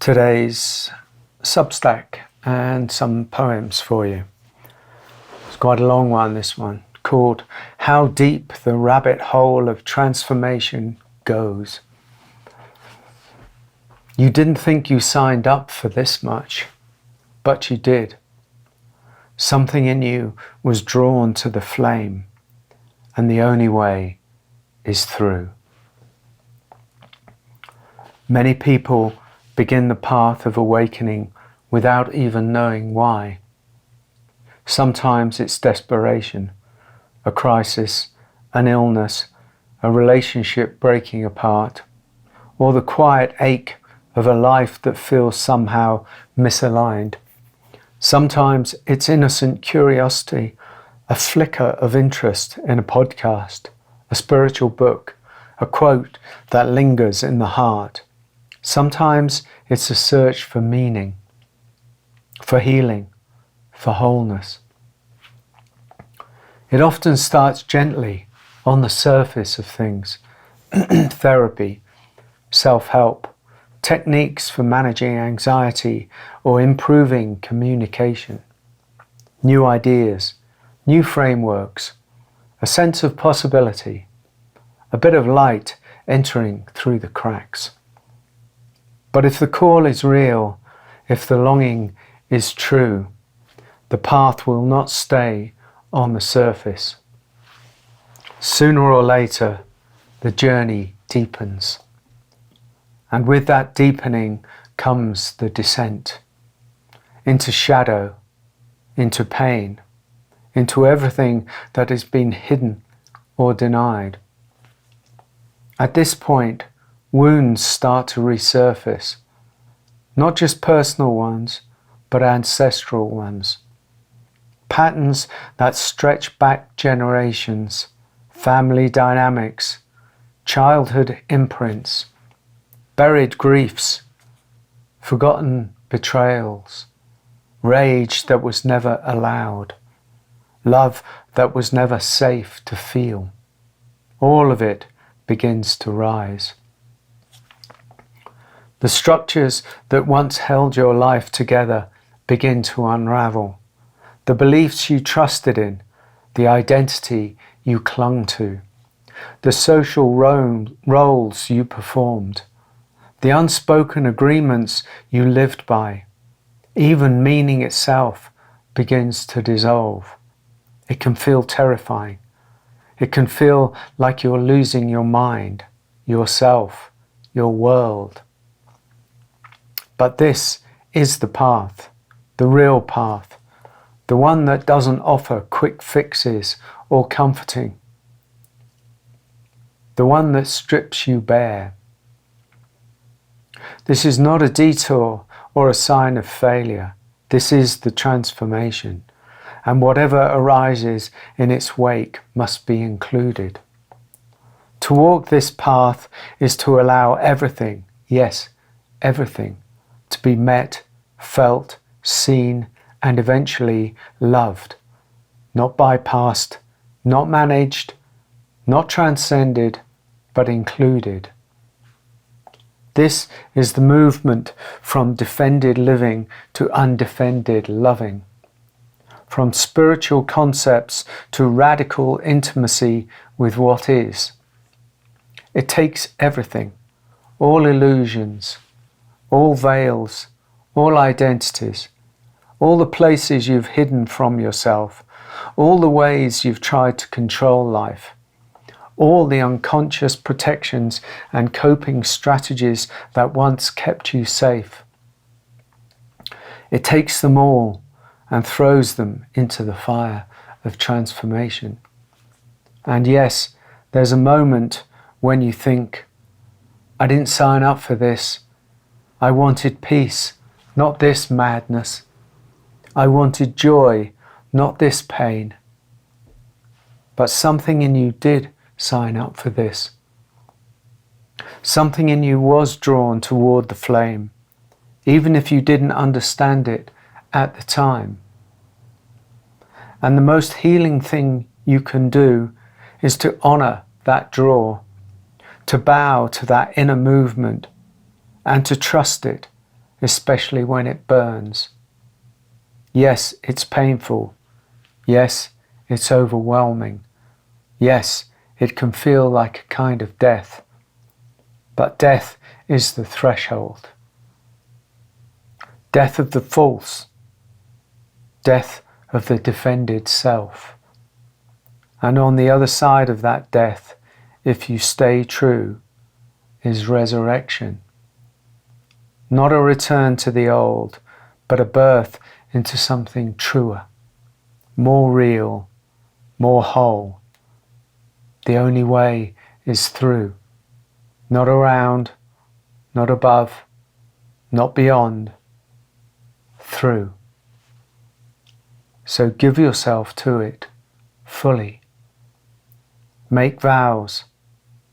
today's Substack and some poems for you. It's quite a long one, this one, called How Deep the Rabbit Hole of Transformation Goes. You didn't think you signed up for this much, but you did. Something in you was drawn to the flame, and the only way is through. Many people begin the path of awakening without even knowing why. Sometimes it's desperation, a crisis, an illness, a relationship breaking apart, or the quiet ache of a life that feels somehow misaligned. Sometimes it's innocent curiosity, a flicker of interest in a podcast, a spiritual book, a quote that lingers in the heart. Sometimes it's a search for meaning, for healing, for wholeness. It often starts gently on the surface of things. Therapy, self-help, techniques for managing anxiety or improving communication, new ideas, new frameworks, a sense of possibility, a bit of light entering through the cracks. But if the call is real, if the longing is true, the path will not stay on the surface. Sooner or later, the journey deepens. And with that deepening comes the descent into shadow, into pain, into everything that has been hidden or denied. At this point, wounds start to resurface, not just personal ones, but ancestral ones. Patterns that stretch back generations, family dynamics, childhood imprints, buried griefs, forgotten betrayals, rage that was never allowed, love that was never safe to feel. All of it begins to rise. The structures that once held your life together begin to unravel. The beliefs you trusted in, the identity you clung to, the social roles you performed, the unspoken agreements you lived by, even meaning itself begins to dissolve. It can feel terrifying. It can feel like you're losing your mind, yourself, your world. But this is the path, the real path, the one that doesn't offer quick fixes or comforting, the one that strips you bare. This is not a detour or a sign of failure. This is the transformation, and whatever arises in its wake must be included. To walk this path is to allow everything, yes, everything, to be met, felt, seen, and eventually loved, not bypassed, not managed, not transcended, but included. This is the movement from defended living to undefended loving, from spiritual concepts to radical intimacy with what is. It takes everything, all illusions, all veils, all identities, all the places you've hidden from yourself, all the ways you've tried to control life, all the unconscious protections and coping strategies that once kept you safe. It takes them all and throws them into the fire of transformation. And yes, there's a moment when you think, I didn't sign up for this. I wanted peace, not this madness. I wanted joy, not this pain. But something in you did sign up for this. Something in you was drawn toward the flame, even if you didn't understand it at the time. And the most healing thing you can do is to honor that draw, to bow to that inner movement, and to trust it, especially when it burns. Yes, it's painful. Yes, it's overwhelming. Yes, it can feel like a kind of death. But death is the threshold. Death of the false. Death of the defended self. And on the other side of that death, if you stay true, is resurrection. Not a return to the old, but a birth into something truer, more real, more whole. The only way is through, not around, not above, not beyond, through. So give yourself to it fully. Make vows,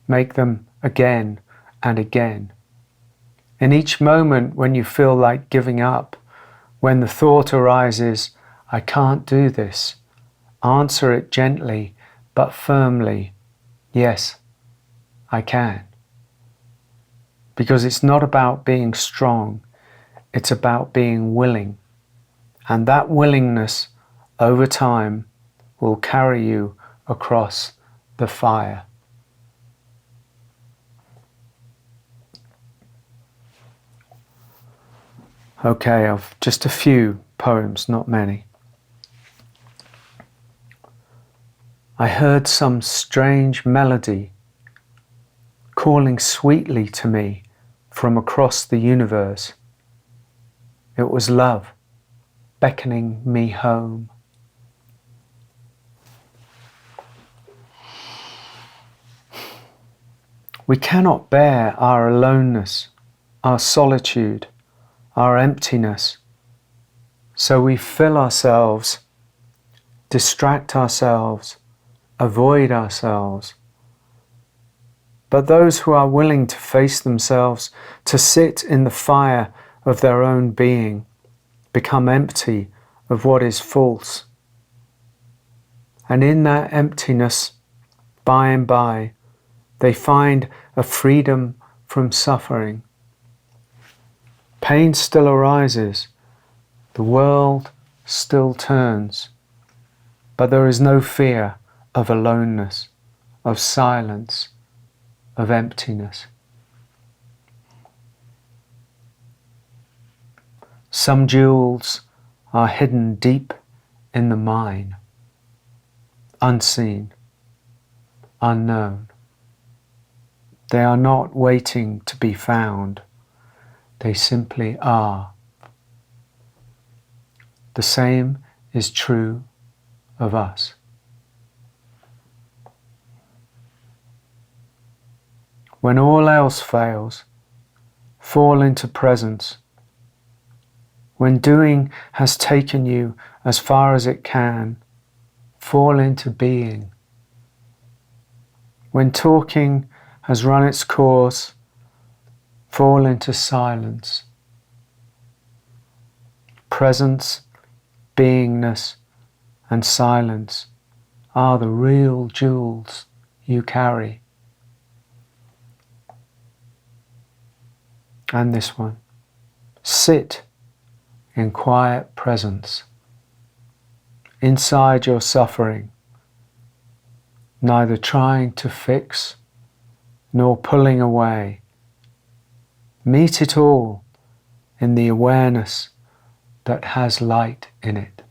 make them again and again. In each moment when you feel like giving up, when the thought arises, I can't do this, answer it gently but firmly, yes, I can. Because it's not about being strong, it's about being willing. And that willingness over time will carry you across the fire. Okay, I've just a few poems, not many. I heard some strange melody calling sweetly to me from across the universe. It was love beckoning me home. We cannot bear our aloneness, our solitude, our emptiness. So we fill ourselves, distract ourselves, avoid ourselves. But those who are willing to face themselves, to sit in the fire of their own being, become empty of what is false. And in that emptiness, by and by, they find a freedom from suffering. Pain still arises, the world still turns, but there is no fear of aloneness, of silence, of emptiness. Some jewels are hidden deep in the mine, unseen, unknown. They are not waiting to be found. They simply are. The same is true of us. When all else fails, fall into presence. When doing has taken you as far as it can, fall into being. When talking has run its course, fall into silence. Presence, beingness, and silence are the real jewels you carry. And this one. Sit in quiet presence, inside your suffering, neither trying to fix nor pulling away. Meet it all in the awareness that has light in it.